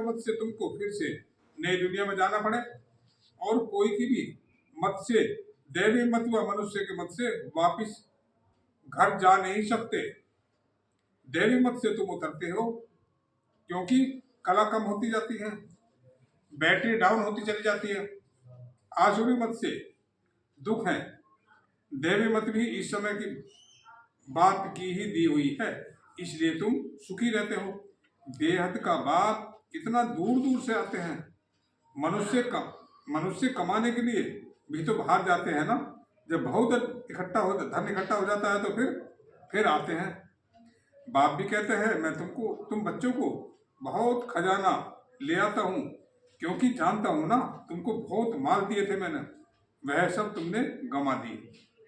के मत से तुमको फिर से नई दुनिया में जाना पड़े, और कोई की भी मत से, दैवी मत व मनुष्य के मत से वापिस घर जा नहीं सकते। दैवी मत से तुम उतरते हो क्योंकि कला कम होती जाती है, बैटरी डाउन होती चली जाती है। आसुरी मत से दुख है। दैवी मत भी इस समय की बात की ही दी हुई है, इसलिए तुम सुखी रहते हो। बेहद का बाप कितना दूर दूर से आते हैं। मनुष्य कमाने के लिए भी तो बाहर जाते हैं ना। जब बहुत धन इकट्ठा हो जाता है तो फिर आते हैं। बाप भी कहते हैं मैं तुम बच्चों को बहुत खजाना ले आता हूँ, क्योंकि जानता हूँ ना तुमको बहुत माल दिए थे मैंने, वह सब तुमने गंवा दिए।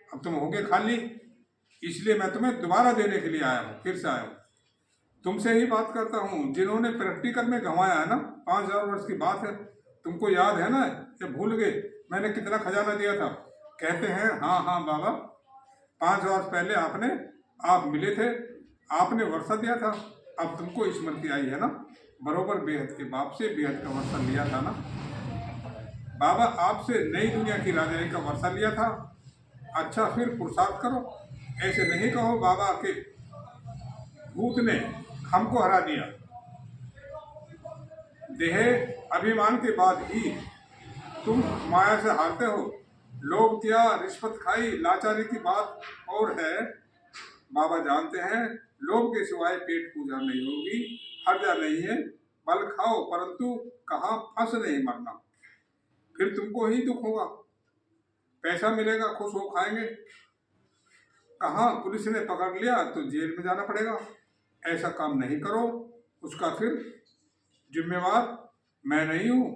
अब तुम होगे खाली, इसलिए मैं तुम्हें दोबारा देने के लिए आया हूँ, फिर से आया हूँ। तुमसे ही बात करता हूँ जिन्होंने प्रैक्टिकल में गंवाया है ना। 5000 वर्ष की बात है, तुमको याद है ना, या भूल गए मैंने कितना खजाना दिया था? कहते हैं हाँ हाँ बाबा, 5 वर्ष पहले आप मिले थे, आपने वर्षा दिया था। अब तुमको स्मृति आई है ना, बरोबर बेहद के बाप से बेहद का वर्षा लिया था ना। बाबा आपसे नई दुनिया की राजाई का वर्षा लिया था। अच्छा फिर पुरुषार्थ करो, ऐसे नहीं कहो बाबा के भूत ने हमको हरा दिया। देह अभिमान के बाद ही तुम माया से हारते हो। लोभ किया, रिश्वत खाई, लाचारी की बात और है। बाबा जानते हैं लोभ के सिवाय पेट पूजा नहीं होगी, हर्जा नहीं है। बल खाओ परंतु कहाँ फंस नहीं मरना, फिर तुमको ही दुख होगा। पैसा मिलेगा खुश हो खाएंगे, कहाँ पुलिस ने पकड़ लिया तो जेल में जाना पड़ेगा। ऐसा काम नहीं करो, उसका फिर जिम्मेवार मैं नहीं हूँ।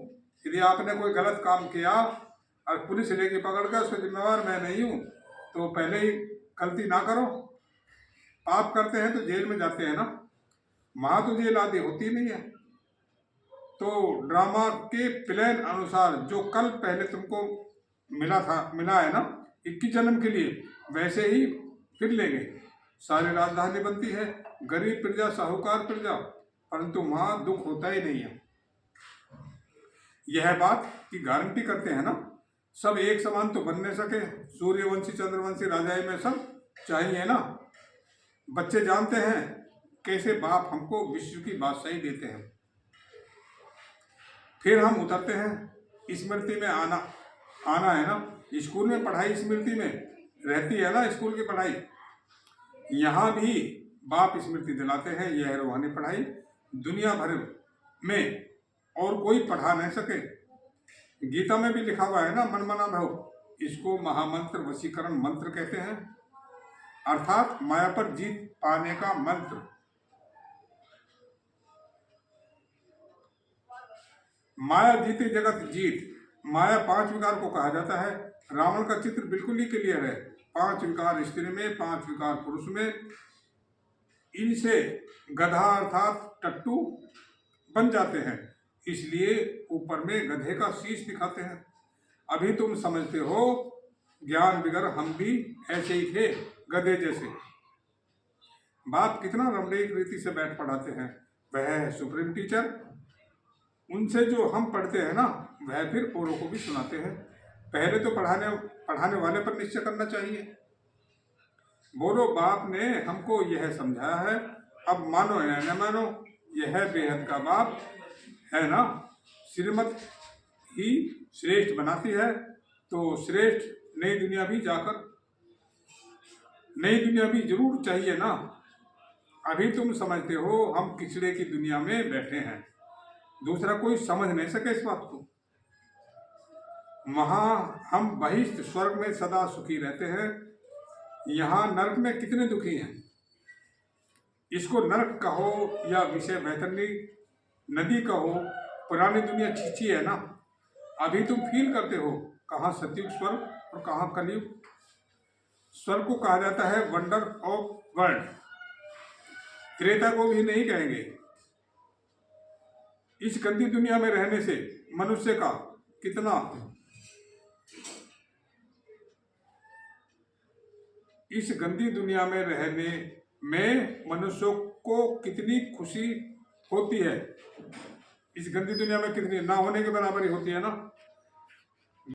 यदि आपने कोई गलत काम किया और पुलिस लेके पकड़ कर, उसका जिम्मेवार मैं नहीं हूँ, तो पहले ही गलती ना करो। पाप करते हैं तो जेल में जाते हैं ना, वहाँ तो जेल आदि होती नहीं है। तो ड्रामा के प्लान अनुसार जो कल पहले तुमको मिला है ना 21 जन्म के लिए, वैसे ही फिर लेंगे। सारी राजधानी बनती है, गरीब प्रजा साहूकार प्रजा, परंतु वहाँ दुख होता ही नहीं है। यह बात की गारंटी करते हैं ना। सब एक समान तो बन नहीं सके, सूर्यवंशी चंद्रवंशी राजाई में सब चाहिए ना। बच्चे जानते हैं कैसे बाप हमको विश्व की बादशाही देते हैं। फिर हम उतरते हैं, स्मृति में आना है ना। स्कूल में पढ़ाई स्मृति में रहती है ना, स्कूल की पढ़ाई। यहाँ भी बाप स्मृति दिलाते हैं। यह रूहानी पढ़ाई दुनिया भर में और कोई पढ़ा नहीं सके। गीता में भी लिखा हुआ है ना, मनमना भव, इसको महामंत्र वशीकरण मंत्र कहते हैं, अर्थात माया पर जीत पाने का मंत्र। माया जीते जगत जीत। माया 5 विकार को कहा जाता है। रावण का चित्र बिल्कुल ही क्लियर है। 5 विकार स्त्री में, 5 विकार पुरुष में। इनसे गधा अर्थात टट्टू बन जाते हैं, इसलिए ऊपर में गधे का शीश दिखाते हैं। अभी तुम समझते हो, ज्ञान बिगर हम भी ऐसे ही थे, गधे जैसे। बाप कितना रमणीक रीति से बैठ पढ़ाते हैं, वह है सुप्रीम टीचर। उनसे जो हम पढ़ते हैं ना, वह फिर औरों को भी सुनाते हैं। पहले तो पढ़ाने वाले पर निश्चय करना चाहिए। बोलो बाप ने हमको यह समझाया है, अब मानो या न मानो, यह बेहद का बाप है ना। श्रीमत ही श्रेष्ठ बनाती है, तो श्रेष्ठ नई दुनिया भी जरूर चाहिए ना। अभी तुम समझते हो हम किचड़े की दुनिया में बैठे हैं, दूसरा कोई समझ नहीं सके इस बात को। वहाँ हम बहिष्ठ स्वर्ग में सदा सुखी रहते हैं, यहाँ नरक में कितने दुखी हैं। इसको नरक कहो या विषय वैतरणी नदी कहो, पुरानी दुनिया छीछी है ना। अभी तुम फील करते हो कहाँ सतयुग स्वर्ग और कहाँ कलयुग। स्वर्ग को कहा जाता है वंडर ऑफ वर्ल्ड, त्रेता को भी नहीं कहेंगे। इस गंदी दुनिया में रहने से मनुष्य का इस गंदी दुनिया में रहने में मनुष्यों को कितनी खुशी होती है, इस गंदी दुनिया में कितनी ना होने के बराबरी होती है ना।